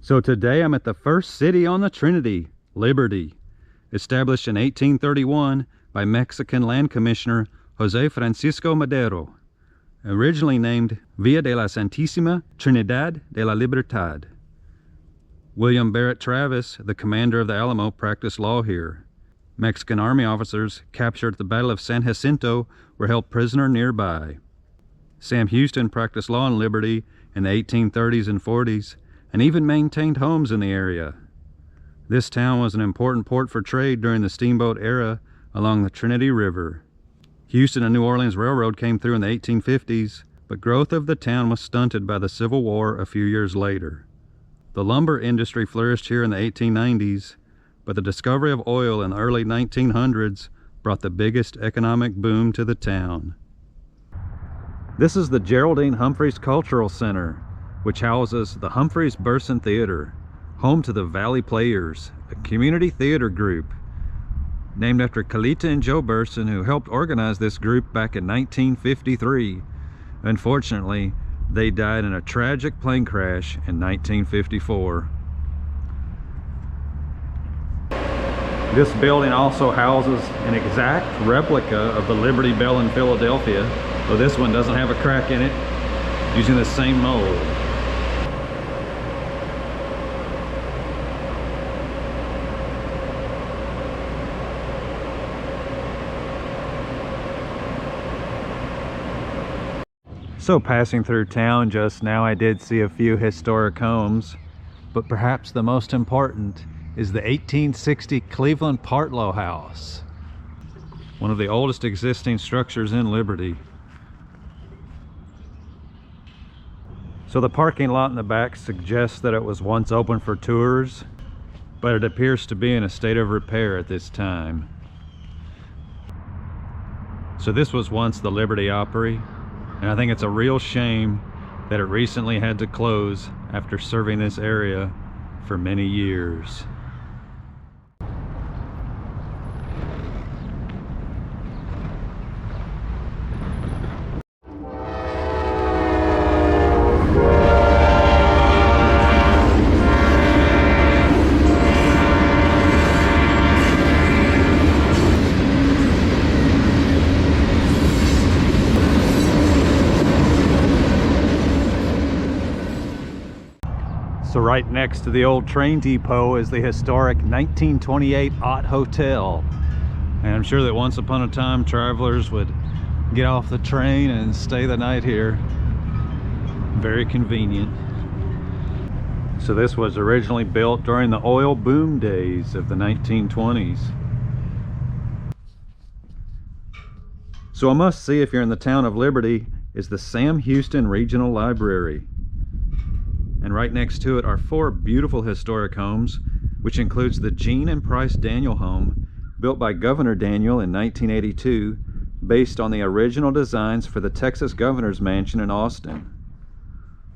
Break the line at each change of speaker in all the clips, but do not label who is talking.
So today I'm at the first city on the Trinity, Liberty, established in 1831 by Mexican land commissioner Jose Francisco Madero, originally named Villa de la Santísima Trinidad de la Libertad. William Barrett Travis, the commander of the Alamo, practiced law here. Mexican army officers captured at the Battle of San Jacinto were held prisoner nearby. Sam Houston practiced law in Liberty in the 1830s and 40s, and even maintained homes in the area. This town was an important port for trade during the steamboat era along the Trinity River. Houston and New Orleans Railroad came through in the 1850s, but growth of the town was stunted by the Civil War a few years later. The lumber industry flourished here in the 1890s, but the discovery of oil in the early 1900s brought the biggest economic boom to the town. This is the Geraldine Humphreys Cultural Center, which houses the Humphreys Burson Theater, home to the Valley Players, a community theater group named after Kalita and Joe Burson, who helped organize this group back in 1953. Unfortunately, they died in a tragic plane crash in 1954. This building also houses an exact replica of the Liberty Bell in Philadelphia, though this one doesn't have a crack in it, using the same mold. So passing through town just now, I did see a few historic homes, but perhaps the most important is the 1860 Cleveland Partlow House, one of the oldest existing structures in Liberty. So the parking lot in the back suggests that it was once open for tours, but it appears to be in a state of repair at this time. So this was once the Liberty Opry, and I think it's a real shame that it recently had to close after serving this area for many years. So right next to the old train depot is the historic 1928 Ott Hotel. And I'm sure that once upon a time travelers would get off the train and stay the night here. Very convenient. So this was originally built during the oil boom days of the 1920s. So a must-see if you're in the town of Liberty is the Sam Houston Regional Library. And right next to it are 4 beautiful historic homes, which includes the Gene and Price Daniel home, built by Governor Daniel in 1982, based on the original designs for the Texas Governor's Mansion in Austin.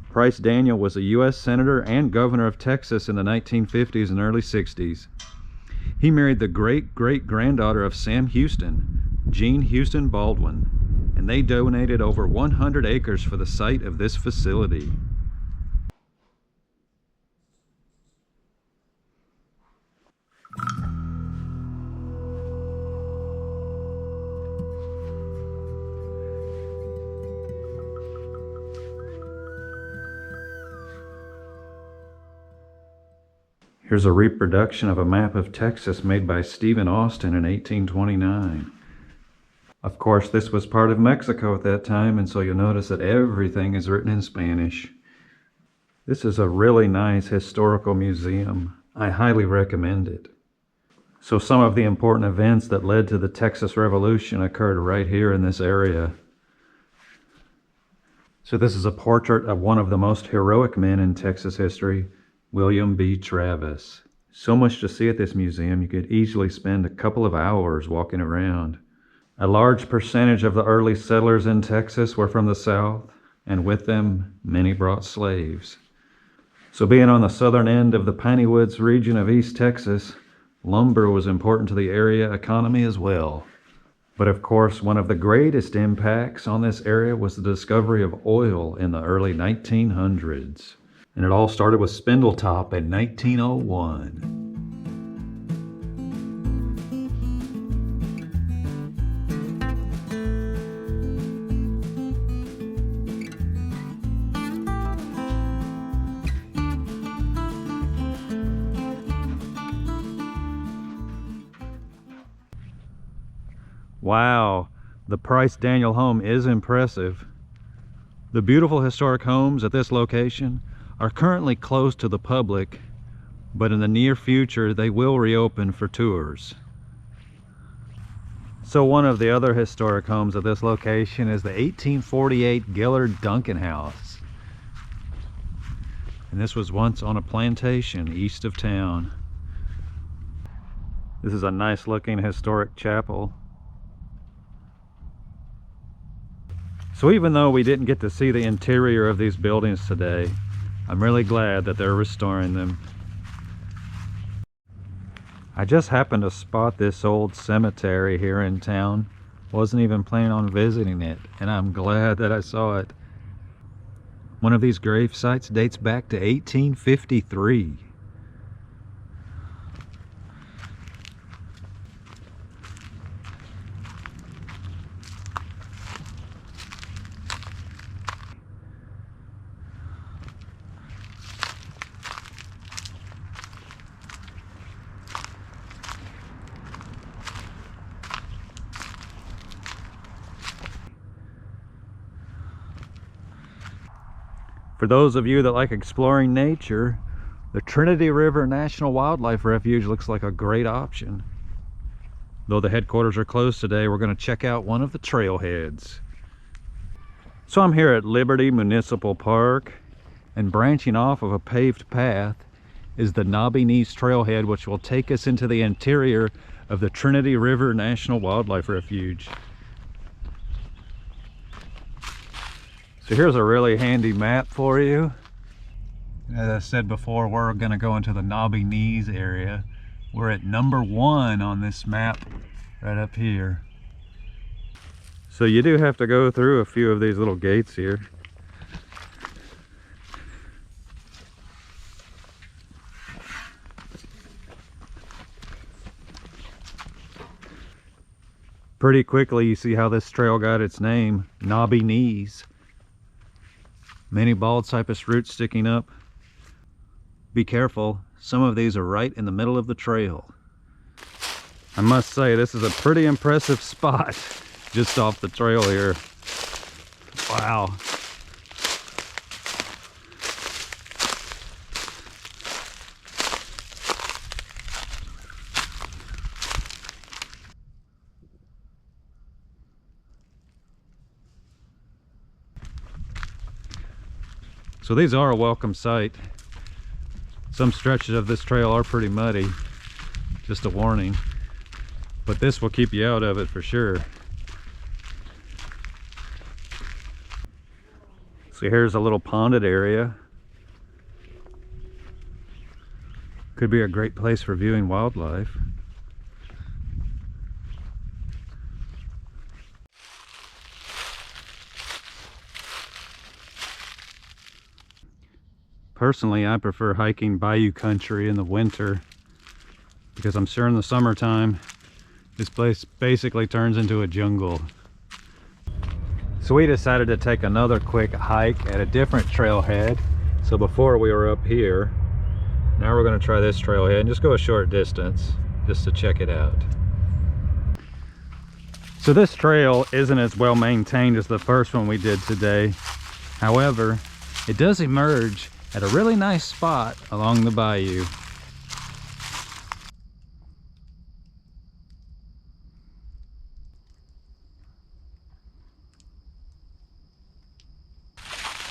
Price Daniel was a U.S. Senator and Governor of Texas in the 1950s and early 60s. He married the great-great-granddaughter of Sam Houston, Jean Houston Baldwin, and they donated over 100 acres for the site of this facility. Here's a reproduction of a map of Texas made by Stephen Austin in 1829. Of course, this was part of Mexico at that time, and so you'll notice that everything is written in Spanish. This is a really nice historical museum. I highly recommend it. So some of the important events that led to the Texas Revolution occurred right here in this area. So this is a portrait of one of the most heroic men in Texas history, William B. Travis. So much to see at this museum, you could easily spend a couple of hours walking around. A large percentage of the early settlers in Texas were from the South, and with them, many brought slaves. So being on the southern end of the Piney Woods region of East Texas, lumber was important to the area economy as well. But of course, one of the greatest impacts on this area was the discovery of oil in the early 1900s. And it all started with Spindletop in 1901. Wow, the Price Daniel home is impressive. The beautiful historic homes at this location are currently closed to the public, but in the near future they will reopen for tours. So one of the other historic homes at this location is the 1848 Gillard Duncan House. And this was once on a plantation east of town. This is a nice looking historic chapel. So even though we didn't get to see the interior of these buildings today, I'm really glad that they're restoring them. I just happened to spot this old cemetery here in town. Wasn't even planning on visiting it, and I'm glad that I saw it. One of these grave sites dates back to 1853. For those of you that like exploring nature, the Trinity River National Wildlife Refuge looks like a great option. Though the headquarters are closed today, we're going to check out one of the trailheads. So I'm here at Liberty Municipal Park, and branching off of a paved path is the Knobby Knees trailhead, which will take us into the interior of the Trinity River National Wildlife Refuge. So here's a really handy map for you. As I said before, we're going to go into the Knobby Knees area. We're at number 1 on this map right up here. So you do have to go through a few of these little gates here. Pretty quickly you see how this trail got its name, Knobby Knees. Many bald cypress roots sticking up. Be careful, some of these are right in the middle of the trail. I must say, this is a pretty impressive spot just off the trail here. Wow. So these are a welcome sight. Some stretches of this trail are pretty muddy, just a warning, but this will keep you out of it for sure. So here's a little ponded area. Could be a great place for viewing wildlife. Personally, I prefer hiking bayou country in the winter because I'm sure in the summertime this place basically turns into a jungle. So we decided to take another quick hike at a different trailhead. So before we were up here, now we're going to try this trailhead and just go a short distance just to check it out. So this trail isn't as well maintained as the first one we did today. However, it does emerge at a really nice spot along the bayou.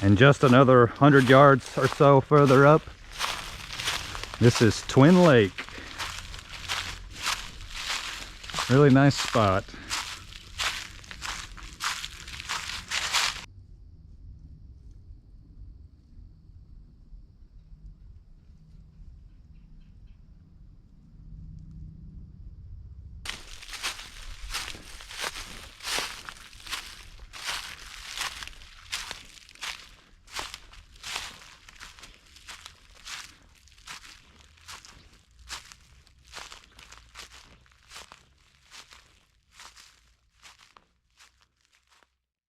And just another 100 yards or so further up, this is Twin Lake. Really nice spot.